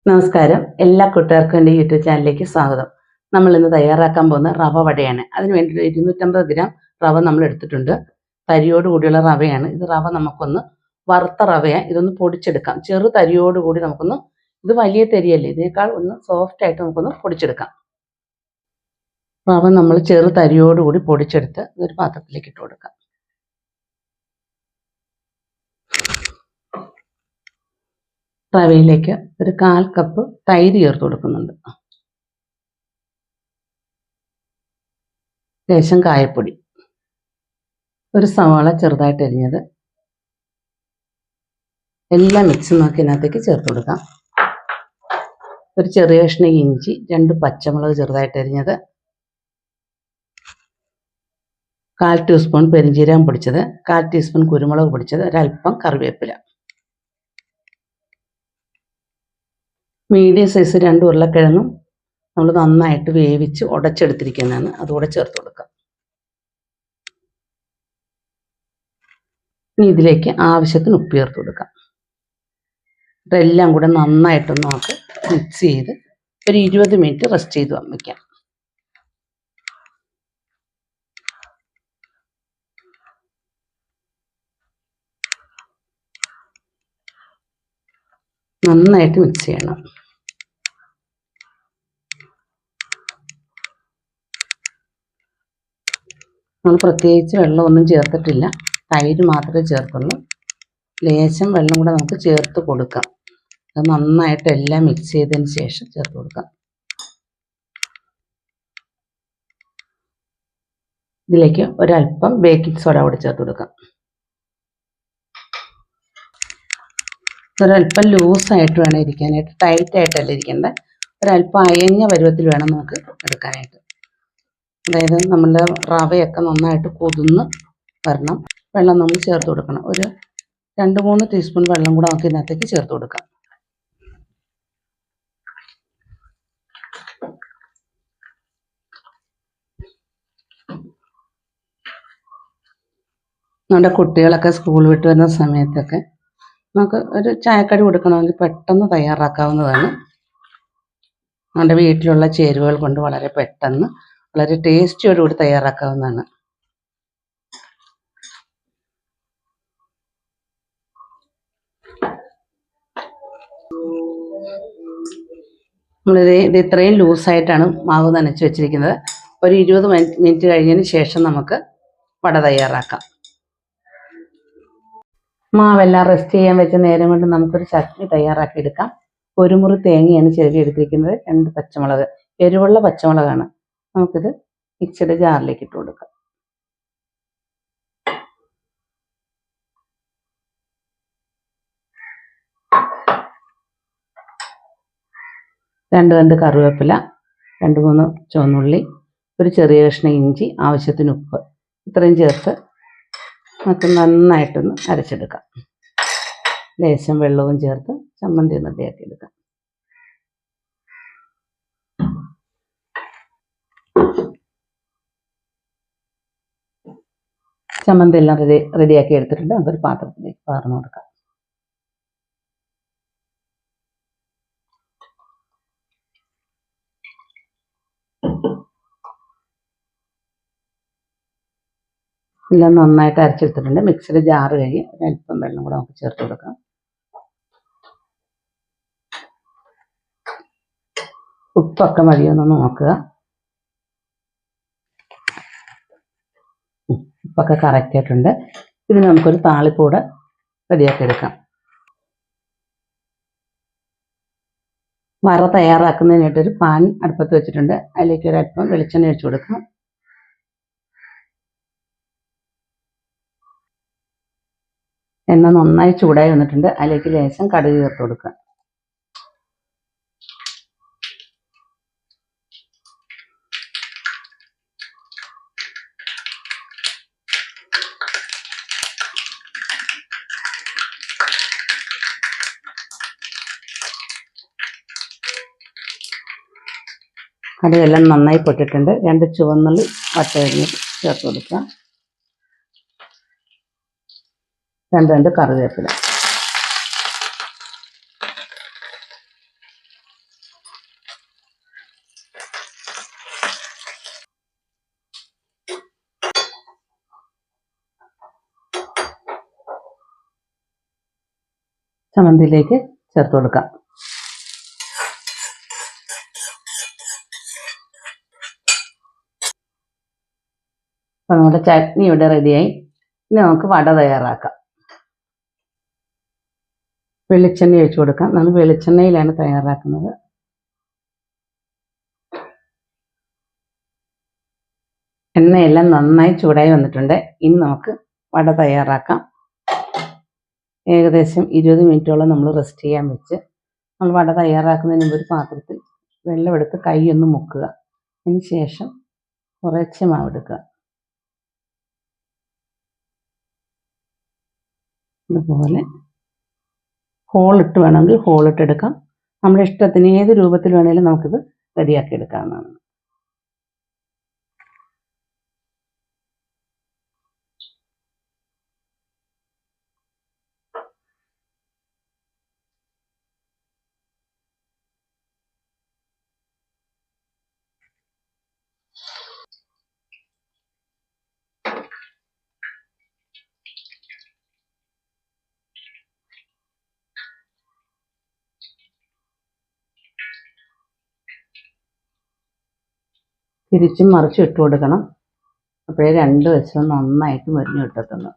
നമസ്കാരം, എല്ലാ കൂട്ടുകാർക്കും എൻ്റെ യൂട്യൂബ് ചാനലിലേക്ക് സ്വാഗതം. നമ്മൾ ഇന്ന് തയ്യാറാക്കാൻ പോകുന്ന റവ വടയാണ്. അതിന് വേണ്ടി 250 ഗ്രാം റവ നമ്മൾ എടുത്തിട്ടുണ്ട്. തരിയോട് കൂടിയുള്ള റവയാണ് ഇത്. റവ നമുക്കൊന്ന് വറുത്ത റവയാണ്, ഇതൊന്ന് പൊടിച്ചെടുക്കാം. ചെറു തരിയോട് കൂടി നമുക്കൊന്ന്, ഇത് വലിയ തരിയല്ലേ, ഇതിനേക്കാൾ ഒന്ന് സോഫ്റ്റ് ആയിട്ട് നമുക്കൊന്ന് പൊടിച്ചെടുക്കാം. റവ നമ്മൾ ചെറു തരിയോട് കൂടി പൊടിച്ചെടുത്ത് ഇതൊരു പാത്രത്തിലേക്ക് ഇട്ട് കൊടുക്കാം. റവയിലേക്ക് ഒരു 1/4 കപ്പ് തൈര് ചേർത്ത് കൊടുക്കുന്നുണ്ട്. ലേശം കായപ്പൊടി, ഒരു സവാള ചെറുതായിട്ട് അരിഞ്ഞത്, എല്ലാം മിക്സ് നോക്കി ഇതിനകത്തേക്ക് ചേർത്ത് കൊടുക്കാം. ഒരു ചെറിയ കഷ്ണം ഇഞ്ചി, 2 പച്ചമുളക് ചെറുതായിട്ട് അരിഞ്ഞത്, 1/4 ടീസ്പൂൺ പെരിഞ്ജീരകം പൊടിച്ചത്, 1/4 ടീസ്പൂൺ കുരുമുളക് പൊടിച്ചത്, ഒരല്പം കറിവേപ്പില. മീഡിയം സൈസ് 2 ഉരുളക്കിഴങ്ങും നമ്മൾ നന്നായിട്ട് വേവിച്ച് ഉടച്ചെടുത്തിരിക്കുന്നതാണ്, അതുകൂടെ ചേർത്ത് കൊടുക്കാം. ഇനി ഇതിലേക്ക് ആവശ്യത്തിന് ഉപ്പ് ചേർത്ത് കൊടുക്കാം. ഇതെല്ലാം കൂടെ നന്നായിട്ടൊന്ന് നമുക്ക് മിക്സ് ചെയ്ത് ഒരു 20 മിനിറ്റ് റെസ്റ്റ് ചെയ്ത് വയ്ക്കാം. നന്നായിട്ട് മിക്സ് ചെയ്യണം. നമ്മൾ പ്രത്യേകിച്ച് വെള്ളമൊന്നും ചേർത്തിട്ടില്ല, തൈര് മാത്രമേ ചേർത്തുള്ളൂ. ലേശം വെള്ളം കൂടെ നമുക്ക് ചേർത്ത് കൊടുക്കാം. അത് നന്നായിട്ട് എല്ലാം മിക്സ് ചെയ്തതിന് ശേഷം ചേർത്ത് കൊടുക്കാം. ഇതിലേക്ക് ഒരല്പം ബേക്കിംഗ് സോഡ കൂടി ചേർത്ത് കൊടുക്കാം. ഒരല്പം ലൂസായിട്ട് വേണം ഇരിക്കാനായിട്ട്, ടൈറ്റായിട്ടല്ല ഇരിക്കേണ്ടത്. ഒരല്പം അയഞ്ഞ പരുവത്തിൽ വേണം നമുക്ക് എടുക്കാനായിട്ട്. അതായത് നമ്മളുടെ റവയൊക്കെ നന്നായിട്ട് കുതിർന്ന് വരണം. വെള്ളം നമ്മൾ ചേർത്ത് കൊടുക്കണം. ഒരു 2-3 ടീസ്പൂൺ വെള്ളം കൂടെ നമുക്ക് ഇതിനകത്തേക്ക് ചേർത്ത് കൊടുക്കാം. നമ്മുടെ കുട്ടികളൊക്കെ സ്കൂൾ വിട്ട് വരുന്ന സമയത്തൊക്കെ നമുക്ക് ഒരു ചായക്കടി കൊടുക്കണമെങ്കിൽ പെട്ടെന്ന് തയ്യാറാക്കാവുന്നതാണ്. നമ്മുടെ വീട്ടിലുള്ള ചേരുവകൾ കൊണ്ട് വളരെ പെട്ടെന്ന്, വളരെ ടേസ്റ്റിയോടുകൂടി തയ്യാറാക്കാവുന്നതാണ്. ഇത് ഇത്രയും ലൂസായിട്ടാണ് മാവ് നനച്ച് വെച്ചിരിക്കുന്നത്. ഒരു 20 മിനിറ്റ് കഴിഞ്ഞതിന് ശേഷം നമുക്ക് വട തയ്യാറാക്കാം. മാവെല്ലാം റെസ്റ്റ് ചെയ്യാൻ വെച്ച നേരം കൊണ്ട് നമുക്കൊരു ചട്നി തയ്യാറാക്കി എടുക്കാം. 1 മുറി തേങ്ങയാണ് ചിരകി എടുത്തിരിക്കുന്നത്, 2 പച്ചമുളക്, എരിവുള്ള പച്ചമുളകാണ്. നമുക്കിത് മിക്സിയുടെ ജാറിലേക്ക് ഇട്ട് കൊടുക്കാം. 2 തണ്ട് കറിവേപ്പില, 2-3 ചുവന്നുള്ളി, ഒരു ചെറിയ കഷ്ണം ഇഞ്ചി, ആവശ്യത്തിന് ഉപ്പ്, ഇത്രയും ചേർത്ത് നമുക്ക് നന്നായിട്ടൊന്ന് അരച്ചെടുക്കാം. ലേശം വെള്ളവും ചേർത്ത് ചമ്മന്തി റെഡിയാക്കി എടുക്കാം. ചമ്മന്തി എല്ലാം റെഡിയാക്കി എടുത്തിട്ടുണ്ട്. അതൊരു പാത്രത്തിലേക്ക് പകർന്നു കൊടുക്കാം. എല്ലാം നന്നായിട്ട് അരച്ചെടുത്തിട്ടുണ്ട്. മിക്സിയുടെ ജാറ് കഴുകി ഒരല്പം വെള്ളം കൂടെ നമുക്ക് ചേർത്ത് കൊടുക്കാം. ഉപ്പൊക്കെ മതിയൊന്ന് നോക്കുക. ഉപ്പൊക്കെ കറക്റ്റ് ആയിട്ടുണ്ട്. ഇത് നമുക്കൊരു താളിപ്പൂടെ റെഡിയാക്കി എടുക്കാം. വറ തയ്യാറാക്കുന്നതിനായിട്ടൊരു പാൻ അടുപ്പത്ത് വെച്ചിട്ടുണ്ട്. അതിലേക്ക് ഒരല്പം വെളിച്ചെണ്ണ ഒഴിച്ചു കൊടുക്കാം. എണ്ണ നന്നായി ചൂടായി വന്നിട്ടുണ്ട്. അതിലേക്ക് ലേശം കടുക് ചേർത്ത് കൊടുക്കുക. കടുകെല്ലാം നന്നായി പൊട്ടിട്ടുണ്ട്. 2 ചുവന്നുള്ളി വട്ടയരിഞ്ഞ് ചേർത്ത് കൊടുക്കുക. 2 തണ്ട് കറിവേപ്പില. ചമ്മന്തിയിലേക്ക് ചേർത്ത് കൊടുക്കാം. അപ്പോൾ നമ്മുടെ ചട്നി ഇവിടെ റെഡിയായി. ഇനി നമുക്ക് വട തയ്യാറാക്കാം. വെളിച്ചെണ്ണ ഒഴിച്ചു കൊടുക്കാം. നമ്മൾ വെളിച്ചെണ്ണയിലാണ് തയ്യാറാക്കുന്നത്. എണ്ണയെല്ലാം നന്നായി ചൂടായി വന്നിട്ടുണ്ട്. ഇനി നമുക്ക് വട തയ്യാറാക്കാം. ഏകദേശം 20 മിനിറ്റോളം നമ്മൾ റെസ്റ്റ് ചെയ്യാൻ വെച്ച് നമ്മൾ വട തയ്യാറാക്കുന്നതിന് മുമ്പ് ഒരു പാത്രത്തിൽ വെള്ളമെടുത്ത് കൈ ഒന്ന് മുക്കുക. അതിന് ശേഷം കുറച്ച് മാവെടുക്കുക. ഇതുപോലെ ഹോളിട്ട് വേണമെങ്കിൽ ഹോളിട്ട് എടുക്കാം. നമ്മുടെ ഇഷ്ടത്തിന് ഏത് രൂപത്തിൽ വേണമെങ്കിലും നമുക്കിത് റെഡിയാക്കി എടുക്കാവുന്നതാണ്. തിരിച്ചും മറിച്ചും ഇട്ട് കൊടുക്കണം. അപ്പോഴേ രണ്ട് വശവും നന്നായിട്ട് മൊരിഞ്ഞ് കിട്ടത്തുള്ളൂ.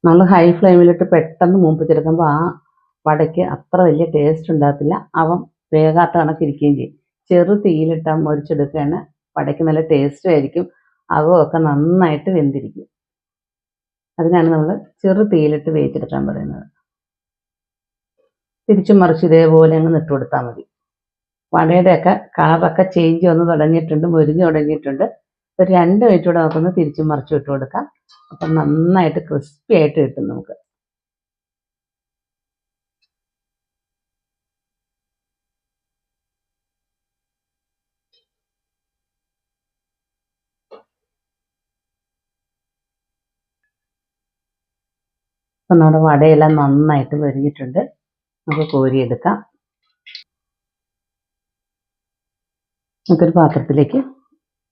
നമ്മൾ ഹൈ ഫ്ലെയിമിലിട്ട് പെട്ടെന്ന് മൂപ്പിച്ചെടുക്കുമ്പോൾ ആ വടയ്ക്ക് അത്ര വലിയ ടേസ്റ്റ് ഉണ്ടാകത്തില്ല. അവ വേഗാത്ത കണക്കിരിക്കുകയും ചെയ്യും. ചെറു തീയിലിട്ടാൽ മൊരിച്ചെടുക്കുകയാണ് വടയ്ക്ക് നല്ല ടേസ്റ്റും ആയിരിക്കും. അവയൊക്കെ നന്നായിട്ട് വെന്തിരിക്കും. അതിനാണ് നമ്മൾ ചെറു തീയിലിട്ട് വേവിച്ചെടുക്കാൻ പറയുന്നത്. തിരിച്ചും മറിച്ച് ഇതേപോലെ അങ്ങ് ഇട്ട് കൊടുത്താൽ മതി. വടയുടെയൊക്കെ കളറൊക്കെ ചേഞ്ച് വന്ന് തുടങ്ങിയിട്ടുണ്ട്, മൊരിഞ്ഞ് തുടങ്ങിയിട്ടുണ്ട്. ഒരു 2 മിനിറ്റ് കൂടെ നമുക്കൊന്ന് തിരിച്ചും മറിച്ചും ഇട്ട് കൊടുക്കാം. അപ്പം നന്നായിട്ട് ക്രിസ്പി ആയിട്ട് കിട്ടും നമുക്ക്. അപ്പം നമ്മുടെ വടയെല്ലാം നന്നായിട്ട് മൊരിഞ്ഞിട്ടുണ്ട്. നമുക്ക് കോരിയെടുക്കാം. നമുക്കൊരു പാത്രത്തിലേക്ക്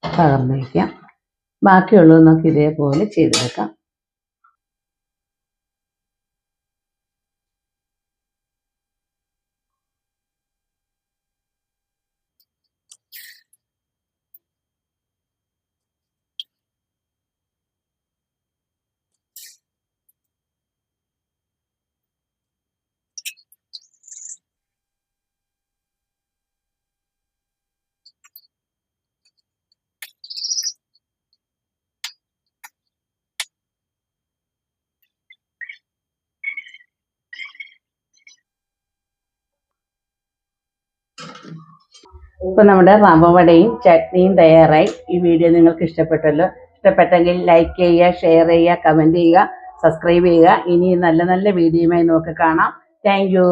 പകർന്ന് വയ്ക്കാം. ബാക്കിയുള്ളത് നമുക്ക് ഇതേപോലെ ചെയ്തെടുക്കാം. ഇപ്പം നമ്മുടെ റവ വടയും ചട്നിയും തയ്യാറായി. ഈ വീഡിയോ നിങ്ങൾക്ക് ഇഷ്ടപ്പെട്ടല്ലോ. ഇഷ്ടപ്പെട്ടെങ്കിൽ ലൈക്ക് ചെയ്യുക, ഷെയർ ചെയ്യുക, കമൻറ്റ് ചെയ്യുക, സബ്സ്ക്രൈബ് ചെയ്യുക. ഇനി നല്ല നല്ല വീഡിയോയുമായി നമുക്ക് കാണാം. Thank you.